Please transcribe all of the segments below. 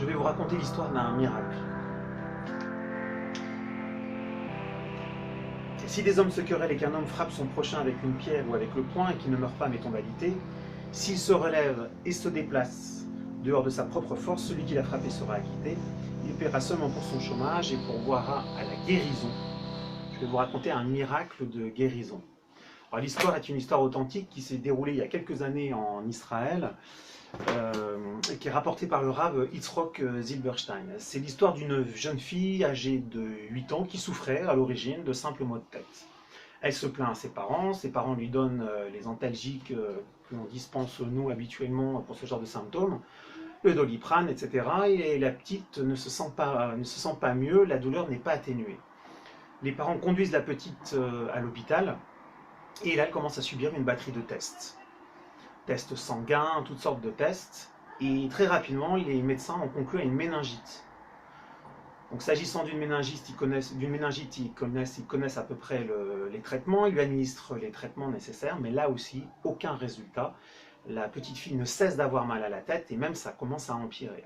Je vais vous raconter l'histoire d'un miracle. Si des hommes se querellent et qu'un homme frappe son prochain avec une pierre ou avec le poing et qu'il ne meurt pas mais tombe alité, s'il se relève et se déplace dehors de sa propre force, celui qui l'a frappé sera acquitté. Il paiera seulement pour son chômage et pourvoira à la guérison. Je vais vous raconter un miracle de guérison. L'histoire est une histoire authentique qui s'est déroulée il y a quelques années en Israël, qui est rapportée par le Rav Yitzhak Zilberstein. C'est l'histoire d'une jeune fille âgée de 8 ans qui souffrait à l'origine de simples maux de tête. Elle se plaint à ses parents lui donnent les antalgiques que l'on dispense nous habituellement pour ce genre de symptômes, le Doliprane, etc. Et la petite ne se sent pas mieux, la douleur n'est pas atténuée. Les parents conduisent la petite à l'hôpital, et là, elle commence à subir une batterie de tests. Tests sanguins, toutes sortes de tests. Et très rapidement, les médecins ont conclu à une méningite. Donc, s'agissant d'une méningite, ils connaissent à peu près les traitements. Ils lui administrent les traitements nécessaires, mais là aussi, aucun résultat. La petite fille ne cesse d'avoir mal à la tête et même ça commence à empirer.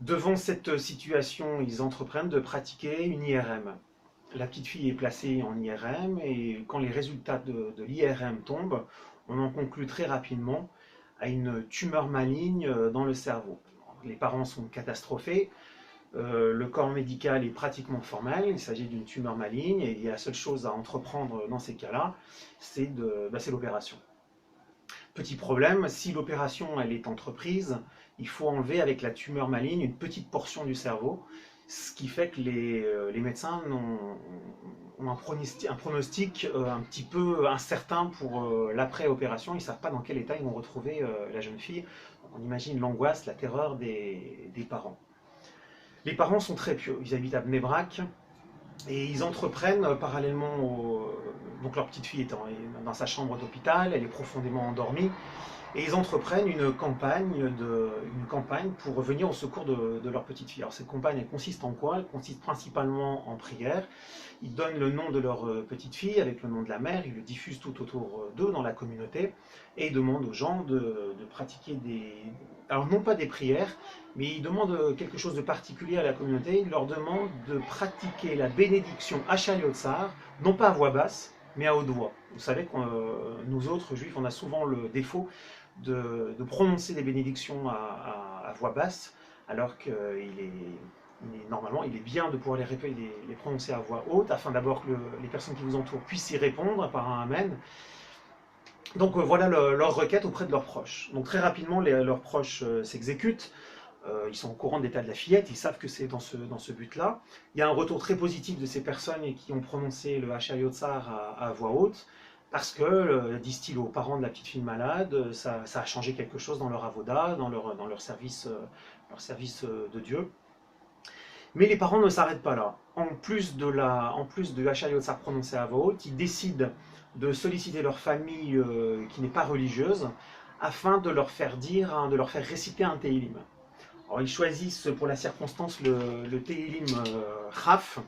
Devant cette situation, ils entreprennent de pratiquer une IRM. La petite fille est placée en IRM et quand les résultats de l'IRM tombent, on en conclut très rapidement à une tumeur maligne dans le cerveau. Les parents sont catastrophés, le corps médical est pratiquement formel, il s'agit d'une tumeur maligne et la seule chose à entreprendre dans ces cas-là, c'est l'opération. Petit problème, si l'opération elle est entreprise, il faut enlever avec la tumeur maligne une petite portion du cerveau, ce qui fait que les médecins ont un pronostic un petit peu incertain pour l'après-opération. Ils ne savent pas dans quel état ils vont retrouver la jeune fille. On imagine l'angoisse, la terreur des parents. Les parents sont très pieux, ils habitent à Bnei Brak et ils entreprennent parallèlement donc leur petite fille est dans sa chambre d'hôpital, elle est profondément endormie. Et ils entreprennent une campagne pour venir au secours de leur petite fille. Alors cette campagne, elle consiste en quoi? Elle consiste principalement en prière. Ils donnent le nom de leur petite fille avec le nom de la mère, ils le diffusent tout autour d'eux dans la communauté et ils demandent aux gens de pratiquer alors non pas des prières, mais ils demandent quelque chose de particulier à la communauté. Ils leur demandent de pratiquer la bénédiction Hachal Yotzar, non pas à voix basse, mais à haute voix. Vous savez que nous autres juifs, on a souvent le défaut de prononcer des bénédictions à voix basse, alors normalement il est bien de pouvoir les prononcer à voix haute, afin d'abord que les personnes qui vous entourent puissent y répondre par un Amen. Donc voilà leur requête auprès de leurs proches. Donc très rapidement, leurs proches s'exécutent. Ils sont au courant de l'état de la fillette, ils savent que c'est dans ce but-là. Il y a un retour très positif de ces personnes qui ont prononcé le Hachal Yotzar à voix haute, parce que, disent-ils aux parents de la petite fille malade, ça a changé quelque chose dans leur avoda, dans leur service de Dieu. Mais les parents ne s'arrêtent pas là. En plus de Hachal Yotzar prononcé à voix haute, ils décident de solliciter leur famille qui n'est pas religieuse, afin de leur faire réciter un Tehillim. Alors, ils choisissent pour la circonstance le Tehillim Chaf,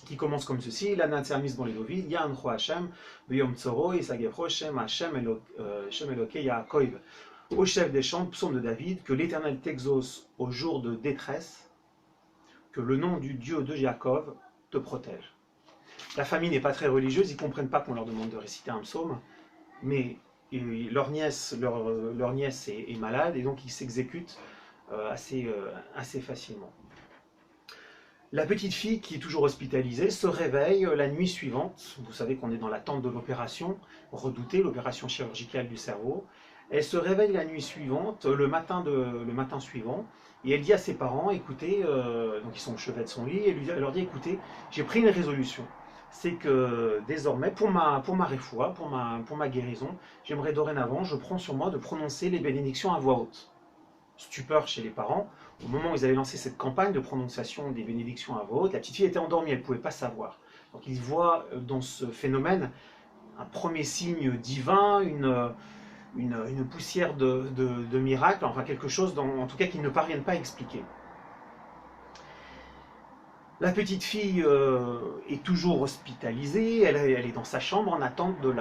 qui commence comme ceci: La Natsermis dans les Dovid, Yancho Hashem, Beyom Tsoro, Isagefro, Shem Hashem Eloke Yaakov. Au chef des chants, psaume de David, que l'Éternel t'exauce au jour de détresse, que le nom du Dieu de Jacob te protège. La famille n'est pas très religieuse, ils ne comprennent pas qu'on leur demande de réciter un psaume, mais leur nièce est malade et donc ils s'exécutent assez facilement. La petite fille, qui est toujours hospitalisée, se réveille la nuit suivante. Vous savez qu'on est dans l'attente de l'opération redoutée, l'opération chirurgicale du cerveau. Elle se réveille la nuit suivante, le matin suivant, et elle dit à ses parents, écoutez, donc ils sont au chevet de son lit, elle leur dit, écoutez, j'ai pris une résolution. C'est que désormais, pour ma réfoua, pour ma guérison, j'aimerais dorénavant, je prends sur moi de prononcer les bénédictions à voix haute. Stupeur chez les parents. Au moment où ils avaient lancé cette campagne de prononciation des bénédictions à voix haute, la petite fille était endormie, elle ne pouvait pas savoir. Donc ils voient dans ce phénomène un premier signe divin, une poussière de miracle, enfin quelque chose en tout cas qu'ils ne parviennent pas à expliquer. La petite fille est toujours hospitalisée, elle est dans sa chambre en attente de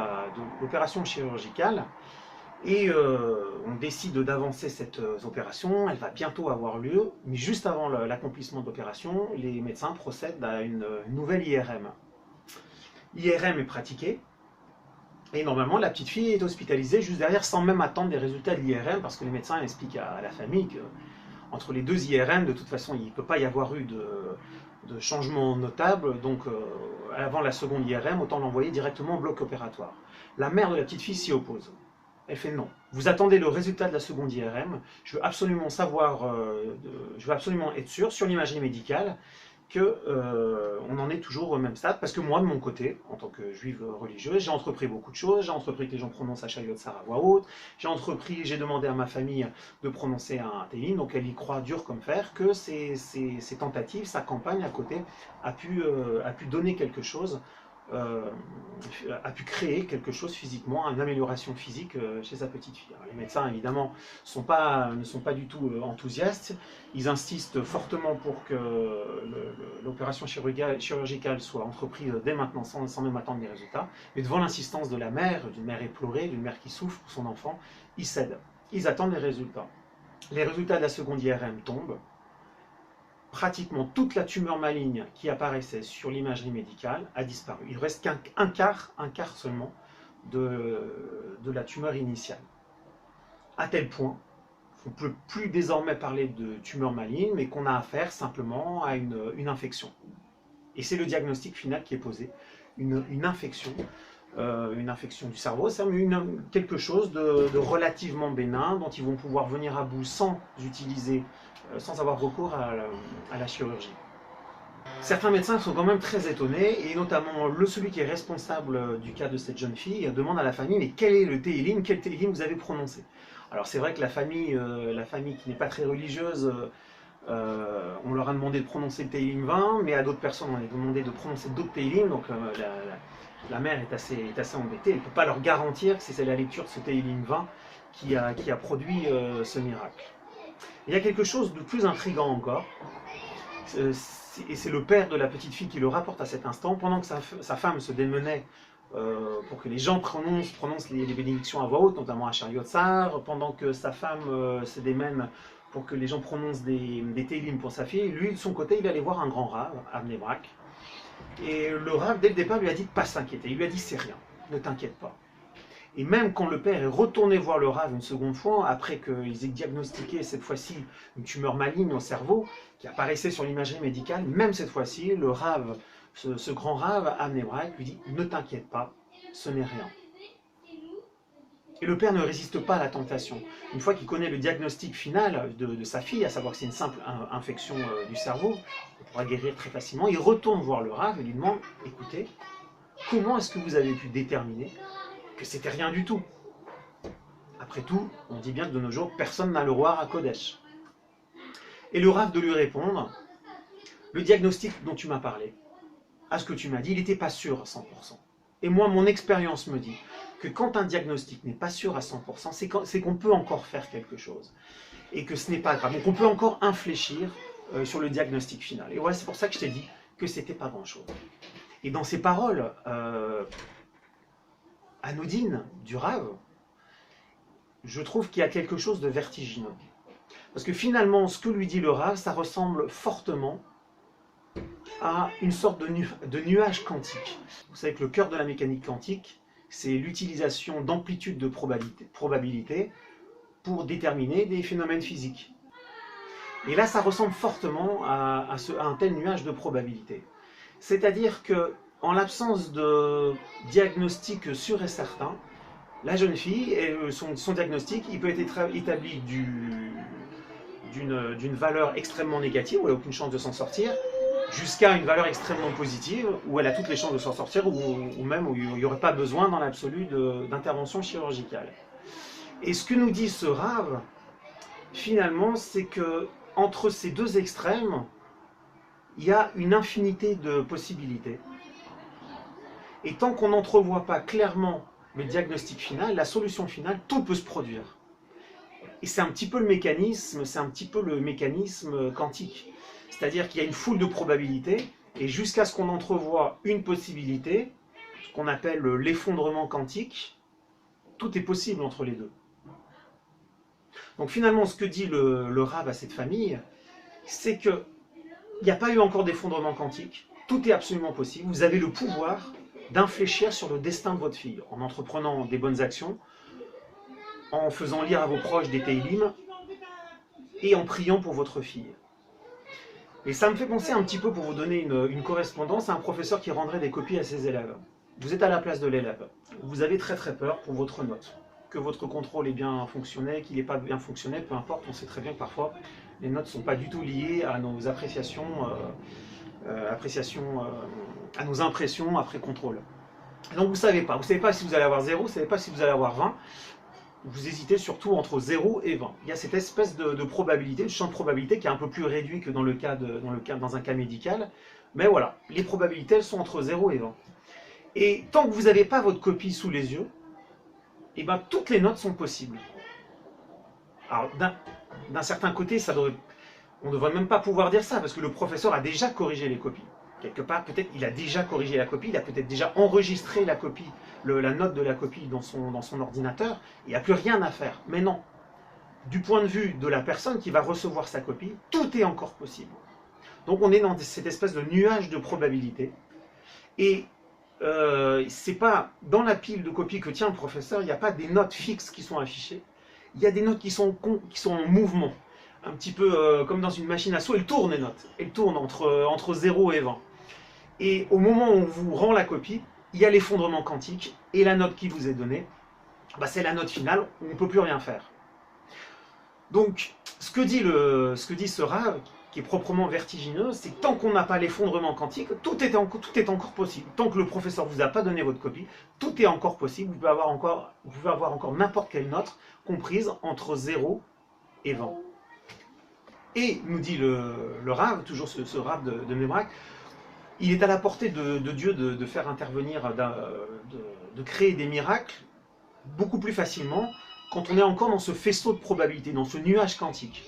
l'opération chirurgicale. Et on décide d'avancer cette opération, elle va bientôt avoir lieu, mais juste avant l'accomplissement de l'opération, les médecins procèdent à une nouvelle IRM. L'IRM est pratiquée, et normalement la petite fille est hospitalisée juste derrière sans même attendre les résultats de l'IRM, parce que les médecins expliquent à la famille qu'entre les deux IRM, de toute façon, il ne peut pas y avoir eu de changement notable, donc avant la seconde IRM, autant l'envoyer directement au bloc opératoire. La mère de la petite fille s'y oppose. Elle fait non. Vous attendez le résultat de la seconde IRM. Je veux absolument savoir, je veux absolument être sûr sur l'imagerie médicale que on en est toujours au même stade. Parce que moi, de mon côté, en tant que juive religieuse, j'ai entrepris beaucoup de choses. J'ai entrepris que les gens prononcent Hachayot Sarah à voix haute. J'ai demandé à ma famille de prononcer un Tehillim. Donc elle y croit dur comme fer que ces tentatives, sa campagne à côté a pu donner quelque chose. A pu créer quelque chose physiquement, une amélioration physique chez sa petite fille. Alors, les médecins, évidemment, ne sont pas du tout enthousiastes. Ils insistent fortement pour que l'opération chirurgicale soit entreprise dès maintenant, sans même attendre les résultats. Mais devant l'insistance de la mère, d'une mère éplorée, d'une mère qui souffre pour son enfant, ils cèdent. Ils attendent les résultats. Les résultats de la seconde IRM tombent. Pratiquement toute la tumeur maligne qui apparaissait sur l'imagerie médicale a disparu. Il reste qu'un quart seulement de la tumeur initiale. À tel point qu'on ne peut plus désormais parler de tumeur maligne, mais qu'on a affaire simplement à une infection. Et c'est le diagnostic final qui est posé, une infection du cerveau, c'est quelque chose de relativement bénin, dont ils vont pouvoir venir à bout sans avoir recours à la chirurgie. Certains médecins sont quand même très étonnés, et notamment celui qui est responsable du cas de cette jeune fille demande à la famille, mais quel est le Tehillim, quel Tehillim vous avez prononcé? Alors c'est vrai que la famille qui n'est pas très religieuse, on leur a demandé de prononcer le Tehillim 20, mais à d'autres personnes on a demandé de prononcer d'autres Tehillim, donc la mère est assez embêtée, elle ne peut pas leur garantir que c'est la lecture de ce Tehillim 20 qui a produit ce miracle. Il y a quelque chose de plus intriguant encore, et c'est le père de la petite fille qui le rapporte à cet instant, pendant que sa femme se démenait pour que les gens prononcent les bénédictions à voix haute, notamment à Hachayot Sarah, pendant que sa femme se démène pour que les gens prononcent des Tehillim pour sa fille, lui de son côté il allait voir un grand rave à Bnei Brak, et le rave dès le départ lui a dit de ne pas s'inquiéter, il lui a dit c'est rien, ne t'inquiète pas. Et même quand le père est retourné voir le rave une seconde fois, après qu'ils aient diagnostiqué cette fois-ci une tumeur maligne au cerveau, qui apparaissait sur l'imagerie médicale, même cette fois-ci, le rave, ce grand rave à Bnei Brak lui dit « Ne t'inquiète pas, ce n'est rien ». Et le père ne résiste pas à la tentation. Une fois qu'il connaît le diagnostic final de sa fille, à savoir que c'est une simple infection du cerveau, on pourra guérir très facilement, il retourne voir le rave et lui demande « Écoutez, comment est-ce que vous avez pu déterminer que c'était rien du tout? Après tout, on dit bien que de nos jours, personne n'a le roi à Kodesh. » Et le rave de lui répondre, le diagnostic dont tu m'as parlé, à ce que tu m'as dit, il n'était pas sûr à 100%. Et moi, mon expérience me dit que quand un diagnostic n'est pas sûr à 100%, c'est qu'on peut encore faire quelque chose. Et que ce n'est pas grave. Donc on peut encore infléchir sur le diagnostic final. Et voilà, c'est pour ça que je t'ai dit que c'était pas grand-chose. Et dans ces paroles anodines du rave, je trouve qu'il y a quelque chose de vertigineux. Parce que finalement, ce que lui dit le rave, ça ressemble fortement à une sorte de nuage quantique. Vous savez que le cœur de la mécanique quantique, c'est l'utilisation d'amplitude de probabilité pour déterminer des phénomènes physiques. Et là, ça ressemble fortement à un tel nuage de probabilité. C'est-à-dire que, en l'absence de diagnostic sûr et certain, la jeune fille, son diagnostic, il peut être établi d'une valeur extrêmement négative, où elle n'a aucune chance de s'en sortir, jusqu'à une valeur extrêmement positive, où elle a toutes les chances de s'en sortir, ou même où il n'y aurait pas besoin dans l'absolu d'intervention chirurgicale. Et ce que nous dit ce rave, finalement, c'est que entre ces deux extrêmes, il y a une infinité de possibilités. Et tant qu'on n'entrevoit pas clairement le diagnostic final, la solution finale, tout peut se produire. Et c'est un petit peu le mécanisme quantique. C'est-à-dire qu'il y a une foule de probabilités, et jusqu'à ce qu'on entrevoie une possibilité, ce qu'on appelle l'effondrement quantique, tout est possible entre les deux. Donc finalement, ce que dit le Rav à cette famille, c'est qu'il n'y a pas eu encore d'effondrement quantique, tout est absolument possible, vous avez le pouvoir d'infléchir sur le destin de votre fille, en entreprenant des bonnes actions, en faisant lire à vos proches des Teilim, et en priant pour votre fille. Et ça me fait penser un petit peu, pour vous donner une correspondance, à un professeur qui rendrait des copies à ses élèves. Vous êtes à la place de l'élève, vous avez très peur pour votre note, que votre contrôle ait bien fonctionné, qu'il n'ait pas bien fonctionné, peu importe, on sait très bien que parfois les notes ne sont pas du tout liées à nos appréciations, à nos impressions après contrôle. Donc vous ne savez pas si vous allez avoir 0, vous ne savez pas si vous allez avoir 20, vous hésitez surtout entre 0 et 20. Il y a cette espèce de probabilité, de champ de probabilité qui est un peu plus réduit que dans un cas médical, mais voilà, les probabilités elles sont entre 0 et 20. Et tant que vous n'avez pas votre copie sous les yeux, et ben, toutes les notes sont possibles. Alors, d'un certain côté, on ne devrait même pas pouvoir dire ça, parce que le professeur a déjà corrigé les copies. Quelque part, peut-être il a déjà corrigé la copie, il a peut-être déjà enregistré la copie, la note de la copie dans son ordinateur, il n'y a plus rien à faire. Mais non, du point de vue de la personne qui va recevoir sa copie, tout est encore possible. Donc on est dans cette espèce de nuage de probabilité, et c'est pas dans la pile de copies que tient le professeur, il n'y a pas des notes fixes qui sont affichées, il y a des notes qui sont en mouvement, un petit peu comme dans une machine à sous, elles tournent les notes, elles tournent entre 0 et 20. Et au moment où on vous rend la copie, il y a l'effondrement quantique, et la note qui vous est donnée, bah c'est la note finale, où on ne peut plus rien faire. Donc, ce que dit ce Rav, qui est proprement vertigineux, c'est que tant qu'on n'a pas l'effondrement quantique, tout est encore possible. Tant que le professeur ne vous a pas donné votre copie, tout est encore possible. Vous pouvez avoir encore n'importe quelle note comprise entre 0 et 20. Et, nous dit le Rav, toujours ce Rav de Nebrak, il est à la portée de Dieu de faire intervenir, de créer des miracles beaucoup plus facilement quand on est encore dans ce faisceau de probabilité, dans ce nuage quantique.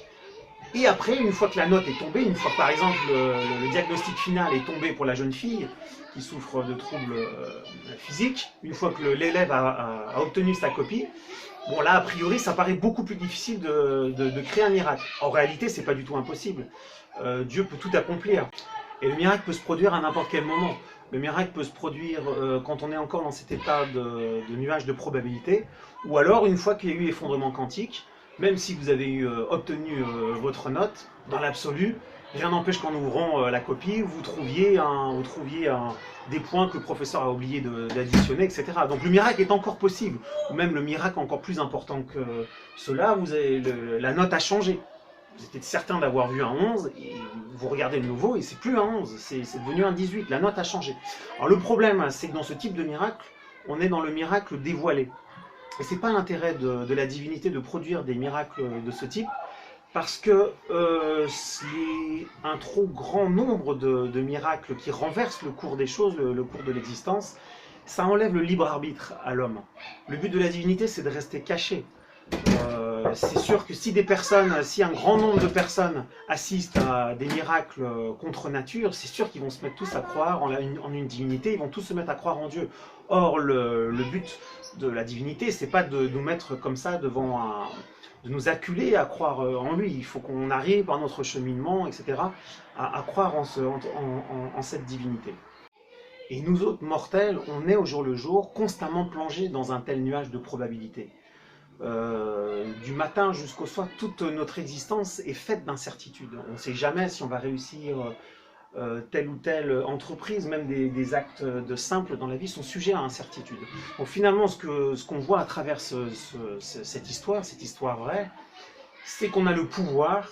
Et après, une fois que la note est tombée, une fois que par exemple le diagnostic final est tombé pour la jeune fille qui souffre de troubles physiques, une fois que l'élève a obtenu sa copie, bon là a priori ça paraît beaucoup plus difficile de créer un miracle. En réalité c'est pas du tout impossible, Dieu peut tout accomplir. Et le miracle peut se produire à n'importe quel moment. Le miracle peut se produire quand on est encore dans cet état de nuage de probabilité, ou alors une fois qu'il y a eu effondrement quantique, même si vous avez obtenu votre note, dans l'absolu, rien n'empêche qu'en ouvrant la copie, vous trouviez des points que le professeur a oublié d'additionner, etc. Donc le miracle est encore possible, ou même le miracle encore plus important que cela, la note a changé. Vous êtes certain d'avoir vu un 11, et vous regardez de nouveau, et c'est plus un 11, c'est devenu un 18, la note a changé. Alors le problème, c'est que dans ce type de miracle, on est dans le miracle dévoilé. Et c'est pas l'intérêt de la divinité de produire des miracles de ce type, parce que un trop grand nombre de miracles qui renversent le cours des choses, le cours de l'existence, ça enlève le libre arbitre à l'homme. Le but de la divinité, c'est de rester caché. C'est sûr que si un grand nombre de personnes assistent à des miracles contre nature, c'est sûr qu'ils vont se mettre tous à croire en une divinité, ils vont tous se mettre à croire en Dieu. Or, le but de la divinité, c'est pas de nous mettre comme ça de nous acculer à croire en lui. Il faut qu'on arrive par notre cheminement, etc., à croire en cette divinité. Et nous autres mortels, on est au jour le jour constamment plongés dans un tel nuage de probabilité. Du matin jusqu'au soir, toute notre existence est faite d'incertitudes. On ne sait jamais si on va réussir telle ou telle entreprise, même des actes de simples dans la vie sont sujets à incertitude. Donc finalement, ce qu'on voit à travers cette histoire vraie, c'est qu'on a le pouvoir,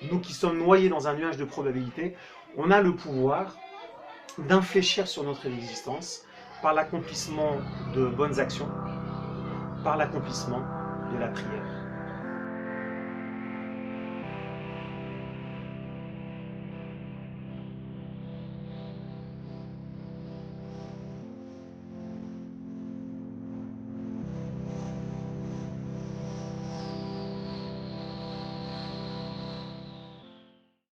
nous qui sommes noyés dans un nuage de probabilité, on a le pouvoir d'infléchir sur notre existence par l'accomplissement de bonnes actions, par l'accomplissement de la prière.